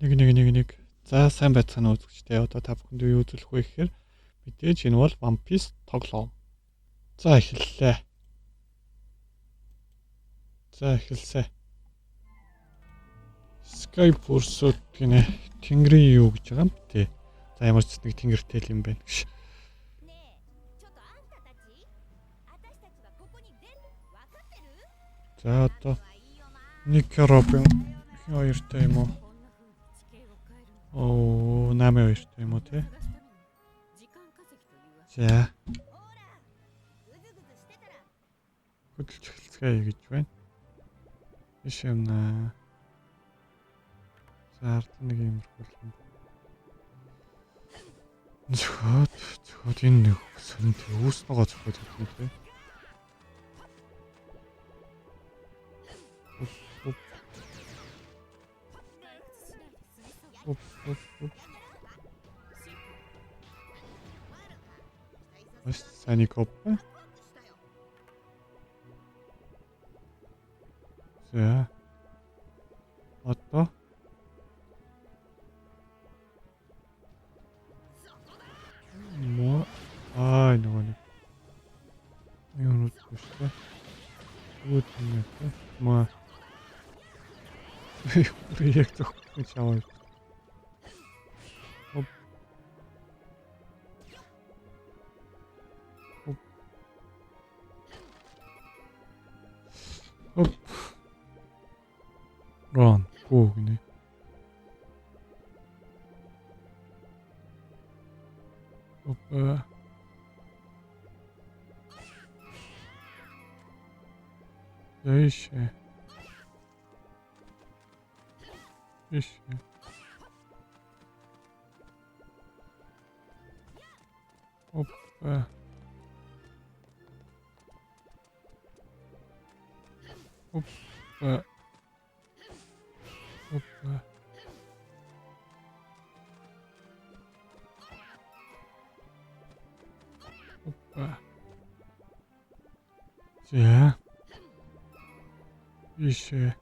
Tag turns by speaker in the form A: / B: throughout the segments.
A: Нэг. За сайн байцгаана уу үзэгчдээ. Одоо та бүхэнд юу үзүүлэх вэ гэхээр мэдээж энэ бол One Piece тоглоом. За эхэллээ. За эхэлсэ. Sky Pursuit гинэ. Тэнгэрийн юу гэж байгаа юм бэ? За ямар ч нэг тэнгэртэй юм байна гэж. За одоо нэг Робин хоёртой юм уу? Оо, 8-2 юм уу те? За. Хөдөлж эхэлцгээе гэж байна. Биш юм наа. За ард нэг юм юм. Зөвхөн энэ нэг сонь үүснэгоо зөвхөн юм те. Саникоп. За. Одоо нөгөө нэг юм утгатай. Үүтнээ маа. Яг зөвхөн чаваа. Рон, гүгнэ. Опа. Ишэ. Опа. Опа. За. Ишэ.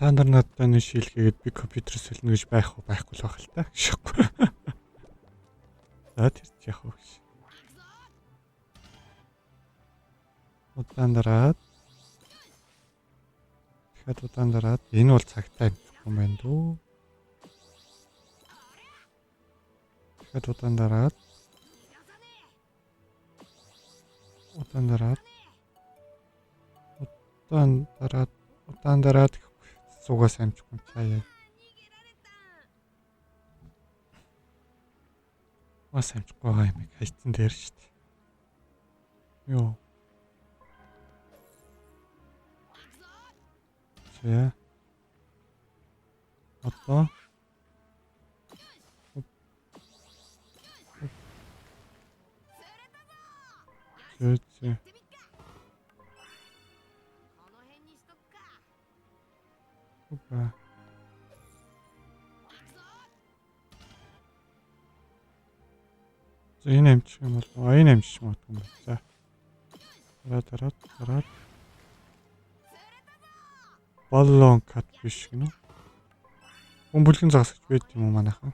A: Та нар надад нэг шилгээгээд би компьютер сэлнэ гэж байхгүй л байх л та. Шохгүй. За тэр ч яах вэ? Удаан дараад. Энэ бол цагтай юм байна дөө. Тэгэхээр удаан дараад суугаас амжихгүй чаяа. Бас амжихгүй байгаа юм хайцсан дээр шүү дээ. Йоо. За. Одоо Зөө. Опа. За энэ амжих юм бол энэ амжиж магадгүй юм. За. Дараад. Баллон кат биш гинэ. Бөмбөлгөн загасч байд юм уу манайхан.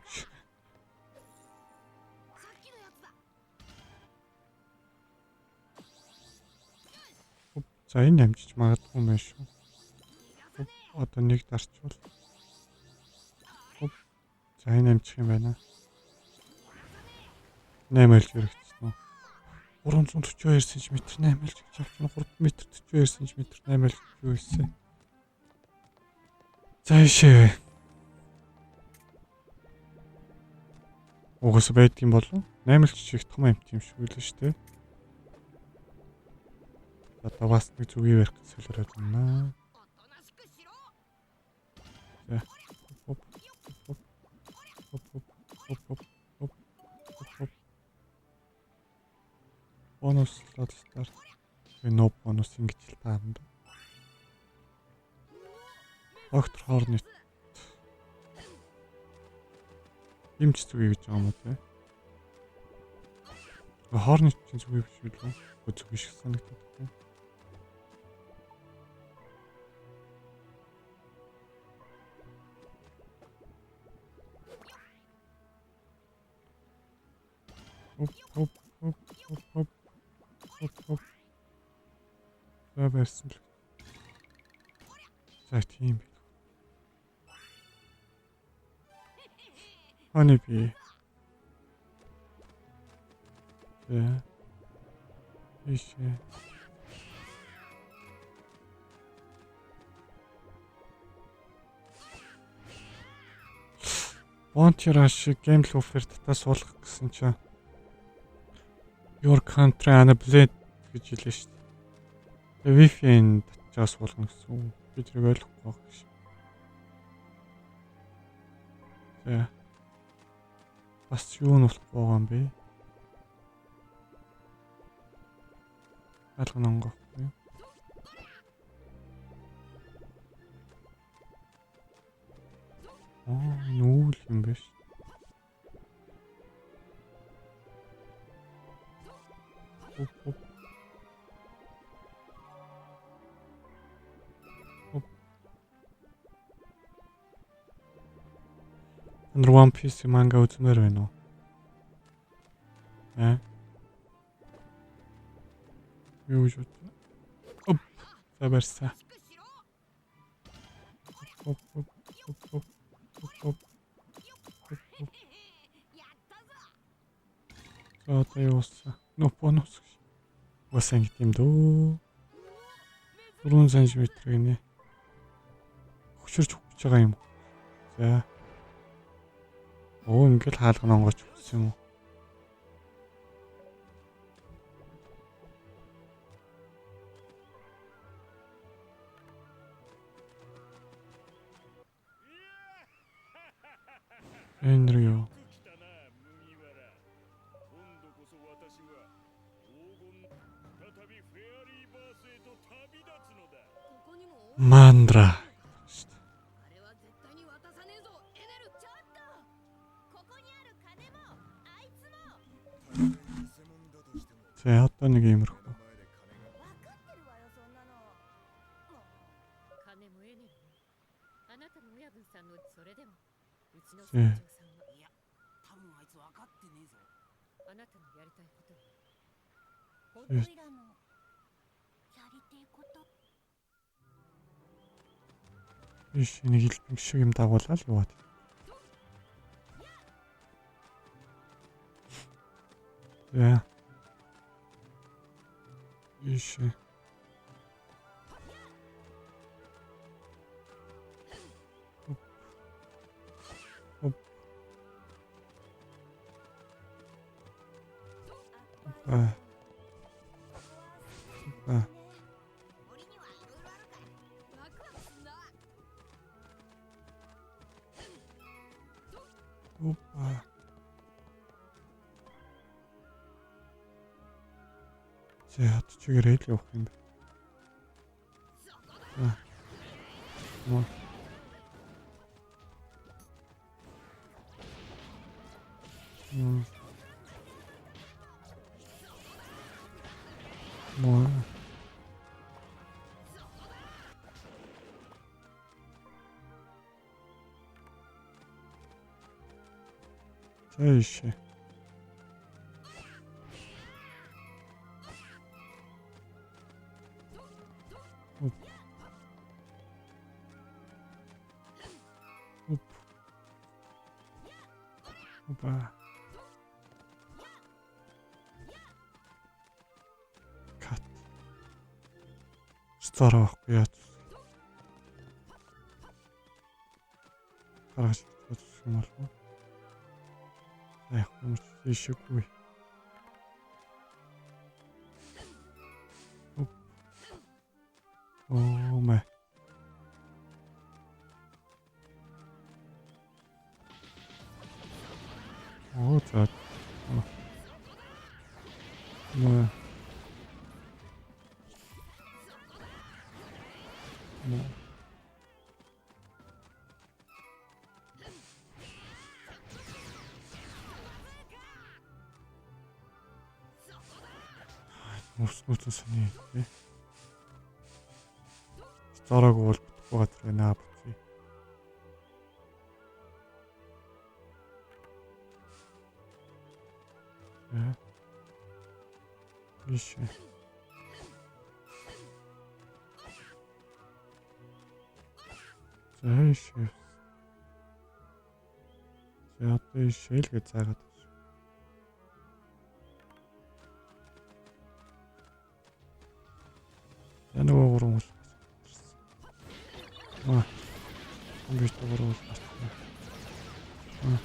A: За энэ амжиж магадгүй юм шүү. Одоо нэг дарчвал. За энэ амжих юм байна. 8 л хэрэгцсэн үү? 342 см 8 л гэж авчихна. 3 м 42 см 8 л юу ийсэн. За ишээ. Угаас байдгийн болов 8 л жижиг том амт юм шиг л шүү дээ. Одоо бас нэг зүгийн барих солиороод байна. За. Бонус старт. Ноб бонус ингэж л таанд. Доктор Хорнет. Имч зүгий гэж байгаа юм уу те? Хоорны чинь зүг биш үү? Үгүй зүг биш санагдаад байна. Оп. За байсан л. За тийм би. Ани би. За. Ишээ. Бонтираш гейм луфер татаа суулгах гэсэн чинь Your country unplayed гэж хэлээ шүү дээ. Wi-Fi-нд татчаас суулгана гэсэн үг. Би тэрийг ойлгохгүй байгаа гэж. За. Бас юу нь болохгүй байгаа юм бэ? Алган онгохгүй. Нүүл юм биш. Оп. One Piece манга үзмээр байна уу? Юу гэж бод. Оп. За барьсаа. Оп. За одоо юусан? Бонус. Усан гэт юм дөө. 4 см гинэ. Хөшөрч хөгж байгаа юм. За. Ингээл хаалган онгоч өгсөн юм уу? Энрио. Мандра. За одоо нэг иймэрхүү. Иш нэг хэлбэг шиг юм дагуулаад яваад. За. Иш. Оп. За чигээр л явах юм бэ. Ишээ. Опа. Кат. Старах яат. Гараж үзэх юм болов уу? Яг юм ишээгүй. Оо мэ. Оо за. Өвснүүцэн сони тий. Зороогүй бол бүтэхгүй газар байна буцъя. Иш. Зайш. За одоо ишэл гэж заагаад байна. За нөгөө гурван хөл. Ингэж гурван хөл байна.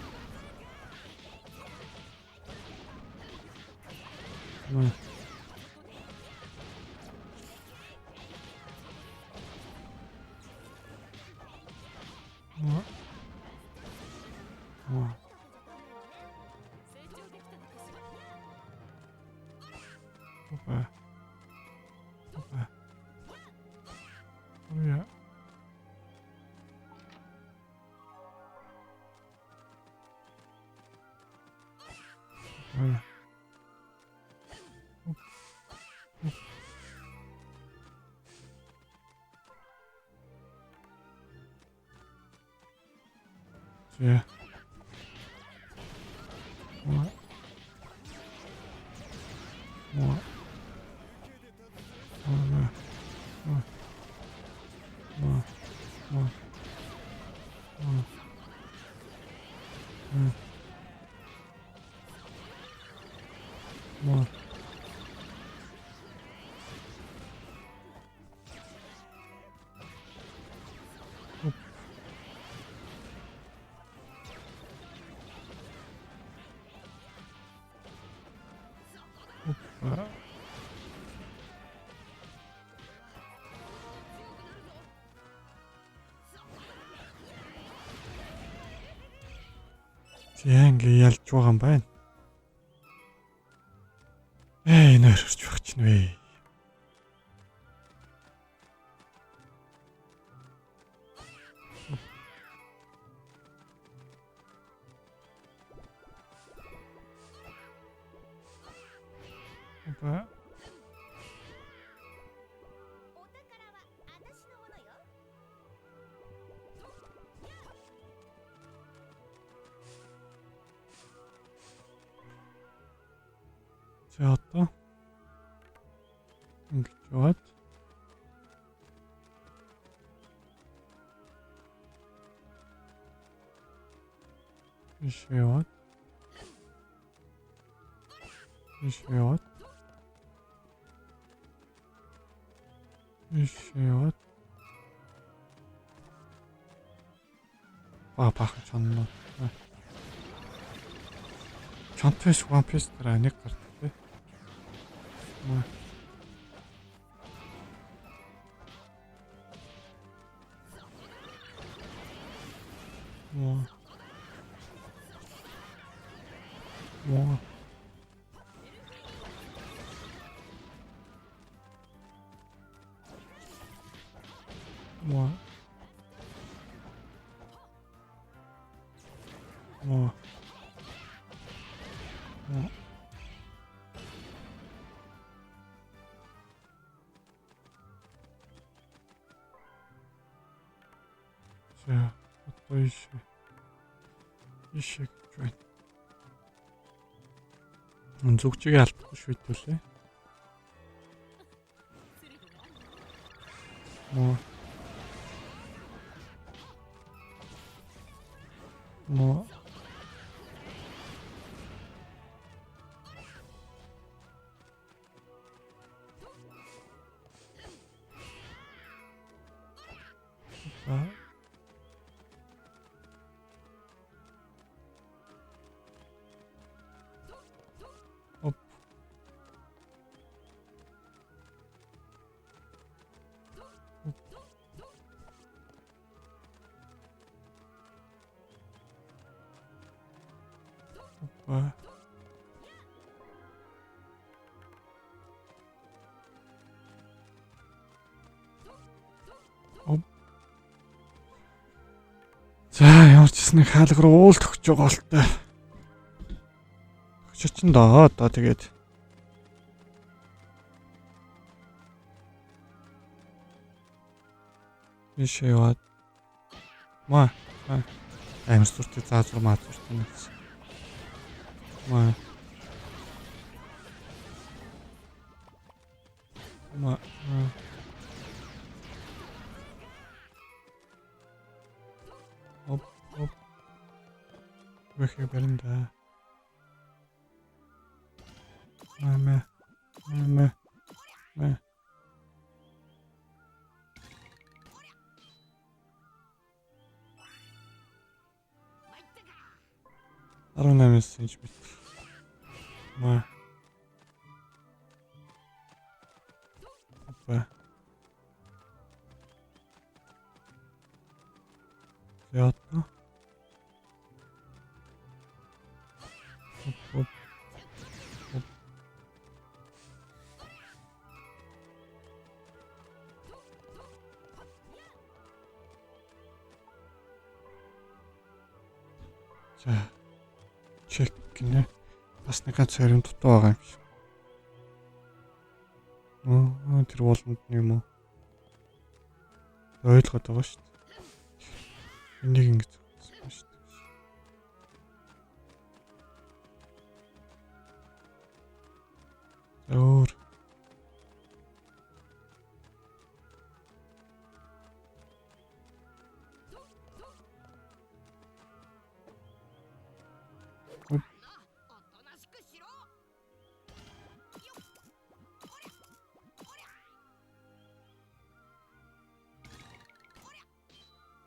A: Yeah. What? What? Яа ингэ ялж байгаа юм байна. Энэ өрч баг чинь вэ. Опа. За одоо ингэж яваад биш яваад баах чонно чонтойс One Piece дараа нэг гардаг тий. За одоо ишээ гэж байна. Зүгжийг алдахгүй шийдвүлээ. Мо За ямар ч гэсэн хаалга руу уул төгж байгаа л та. Төгч чинь доо одоо тэгээд Ийшээ яваад маа амар сүртэй заазуур маазууртай нэгс. Маа маа оп оп вэхэ бэлэнда. Маа 18 см. Маа опа. Яатна. Оп. За чек гинэ. Бас нэг ганц хариу дутуу байгаа юм шиг. Тэр ууланд нь юм уу? Ойлгоод байгаа шүү дээ. Энийг ингэж зогссон шүү дээ. Өөр.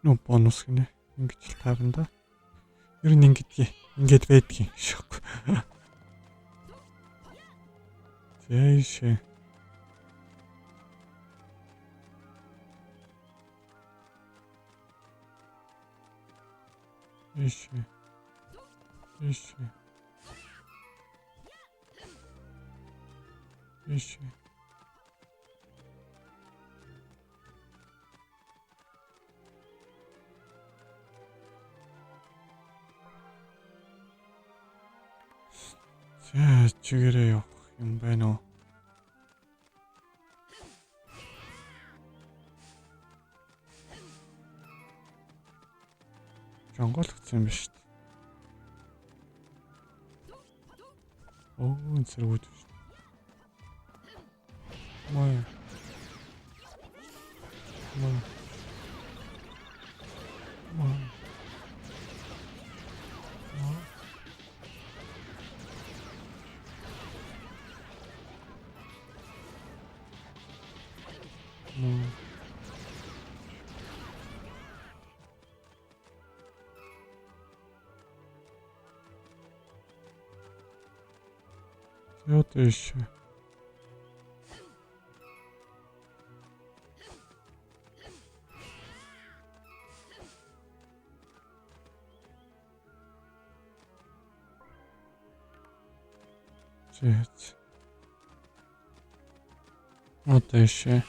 A: Нөө бонус гинэ. Ингэж л таарна да. Ер нь ингэж байдгийн шок. Зээш. Иш. За чигээрээ явах юм байна уу? Жонгоолгдсон юм ба шүү дээ. Зэрэгүүд шүү дээ. Маа. Это еще. Вот еще.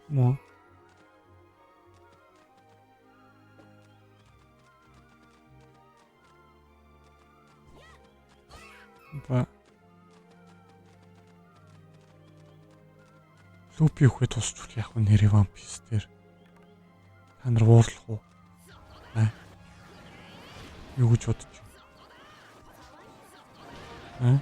A: Мо. Ба. Лупи өгөхөд тусч яг нь нэр One Piece дээр. Та нар уурлах уу? Юу гэж бодож байна?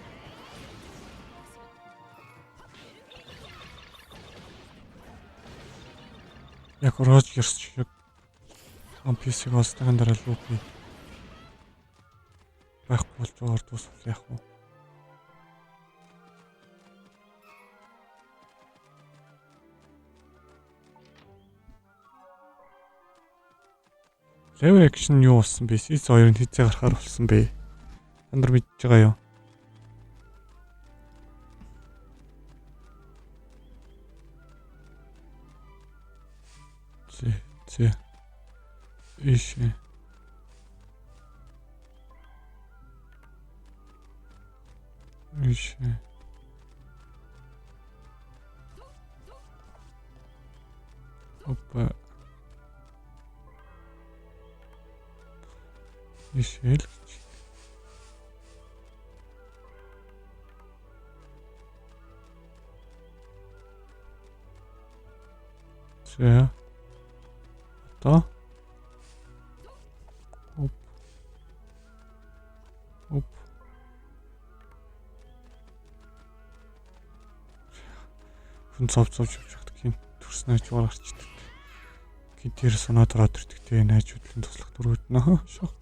A: Яг Роджерс шиг One Piece-ийг олсныхан дараа Лупи байхгүй болж байгаа дуусвал яах вэ? Level action юу болсон бэ? Сис 2-ын хизээ гарахаар болсон бэ? Та нар мэдж байгаа юу? Зэ. Иш. Опа. Ишэл. За. Одоо. Оп. Оп. Хүн цовцовж явж гин төрснөө ч гарчдаг. Гинтэр санаад ороод ирдэгтэй найзуудлын туслах дөрүүд нөө шок.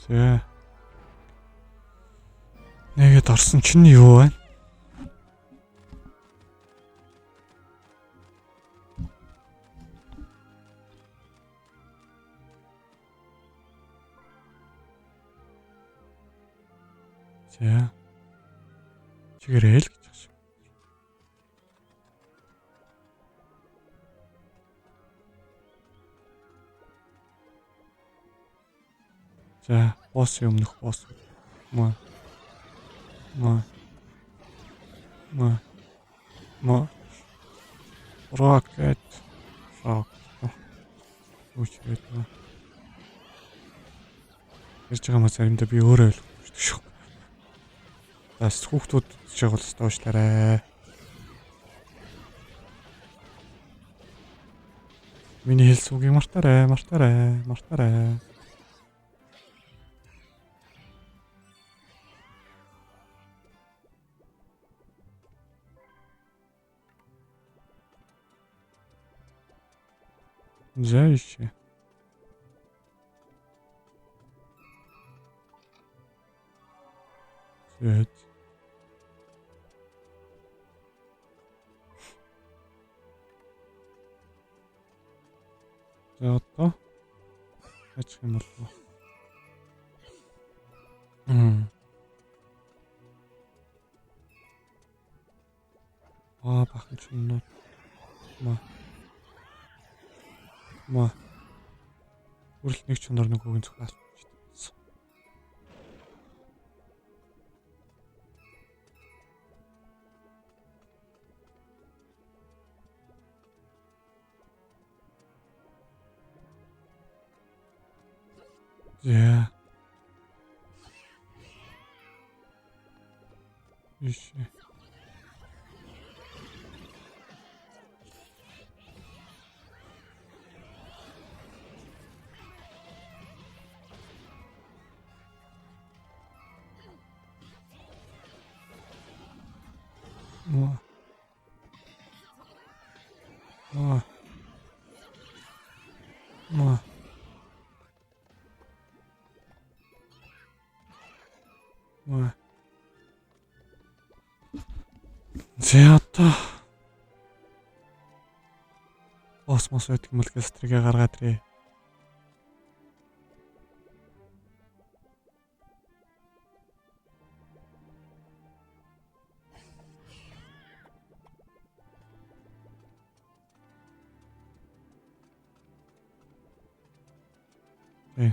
A: За. Нэгэд орсон чинь юу вэ? За. Чигээрэл гэж байна. За, босс өмнөх босс. Ма. Рокет. Шок. Үчирээд байна. Ирж байгаа маа заримдаа би өөрөө ойлгохгүй шүү. Бас хүүхдүүд ч яг л уушлаарай. Миний хэлсүүгийг мартаарай. Зайши. Зэт. За одоо ачих юм болов. Бахан ч юм уу. Үрэл нэг чанар нөгөөгийн цогцолж байсан. За. Иши. За одоо осмос байдаг юм бол гастригээ гаргаад ирээ.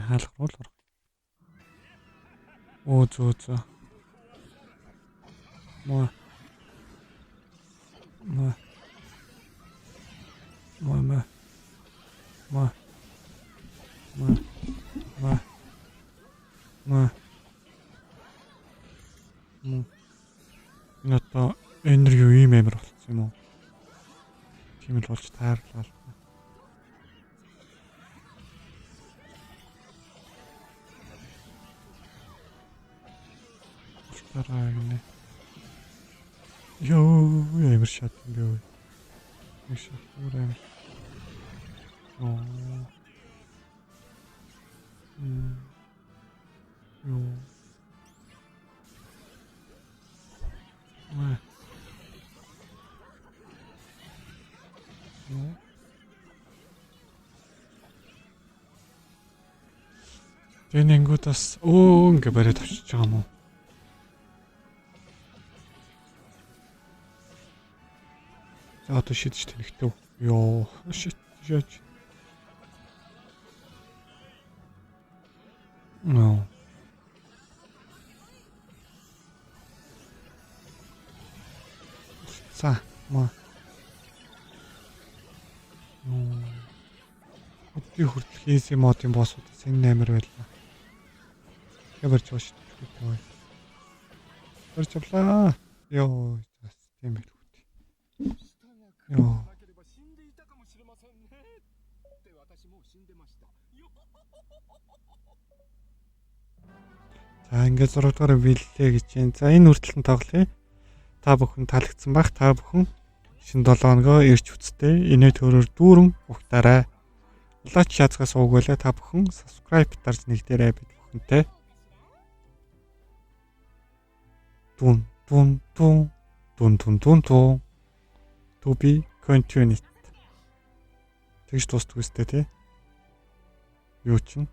A: Хаалх бол орох. Оо зөө. Ма. Одоо энерги юу юм амар болсон юм уу? Тийм л болж таарлаа. Тараа гинэ. Йоо, ямар шат юм бэ? Маш урам. Оо. Йоо. Тэнгүүдээс ингээ бариад авчиж байгаа юм уу? За одоо шидэж тэнэгтэв. Йоо, шит шаач. No. За, ма. Би хүртэл easy модын боссуудаас энэ амар байлаа. Ямарч боош шүү. Барьж авлаа. Йоо, тийм байл үү. Йоо. За ингээд 6 дугаар биллээ гэж байна. За энэ хүртэл нь тоглоё. Та бүхэн таалагдсан байх. Та бүхэн шинэ 7 хоногоо ирч үсттэй. Инээ төрөөр дүүрэн ухтаарай. Лач язгаас уугуулаа. Та бүхэн subscribe дарж нэгдээрэй бид бүхэнтэй. Дун дун дун дун дун дун дун. To be continued. Тэгж дуустдаг үстэй тий. Юу ч юм.